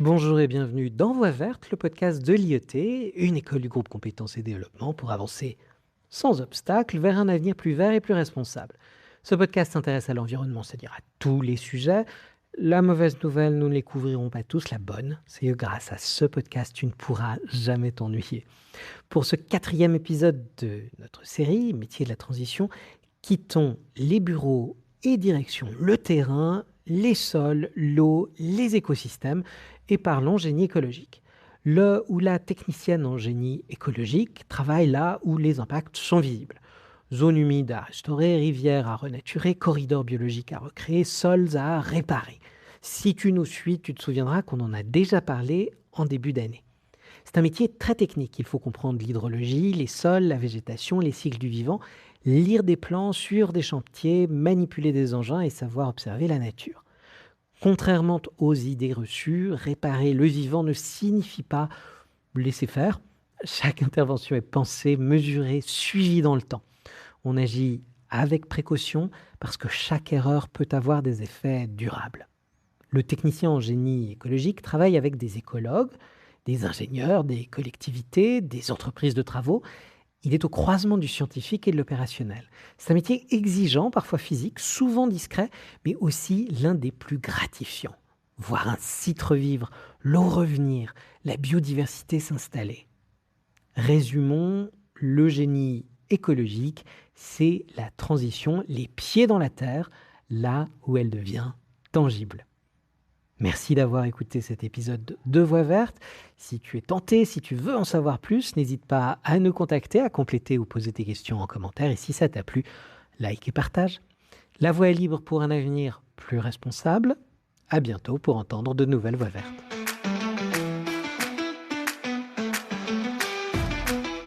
Bonjour et bienvenue dans Voix verte, le podcast de l'IET, une école du groupe Compétences et Développement pour avancer sans obstacle vers un avenir plus vert et plus responsable. Ce podcast s'intéresse à l'environnement, c'est-à-dire à tous les sujets. La mauvaise nouvelle, nous ne les couvrirons pas tous. La bonne, c'est que grâce à ce podcast, tu ne pourras jamais t'ennuyer. Pour ce 4e épisode de notre série, Métiers de la transition, quittons les bureaux et direction le terrain, les sols, l'eau, les écosystèmes et parlons génie écologique. Le ou la technicienne en génie écologique travaille là où les impacts sont visibles. Zones humides à restaurer, rivières à renaturer, corridors biologiques à recréer, sols à réparer. Si tu nous suis, tu te souviendras qu'on en a déjà parlé en début d'année. C'est un métier très technique. Il faut comprendre l'hydrologie, les sols, la végétation, les cycles du vivant, lire des plans, suivre des chantiers, manipuler des engins et savoir observer la nature. Contrairement aux idées reçues, réparer le vivant ne signifie pas laisser faire. Chaque intervention est pensée, mesurée, suivie dans le temps. On agit avec précaution parce que chaque erreur peut avoir des effets durables. Le technicien en génie écologique travaille avec des écologues, des ingénieurs, des collectivités, des entreprises de travaux. Il est au croisement du scientifique et de l'opérationnel. C'est un métier exigeant, parfois physique, souvent discret, mais aussi l'un des plus gratifiants. Voir un site revivre, l'eau revenir, la biodiversité s'installer. Résumons, le génie écologique, c'est la transition, les pieds dans la terre, là où elle devient tangible. Merci d'avoir écouté cet épisode de Voix verte. Si tu es tenté, si tu veux en savoir plus, n'hésite pas à nous contacter, à compléter ou poser tes questions en commentaire. Et si ça t'a plu, like et partage. La voix est libre pour un avenir plus responsable. À bientôt pour entendre de nouvelles voix vertes.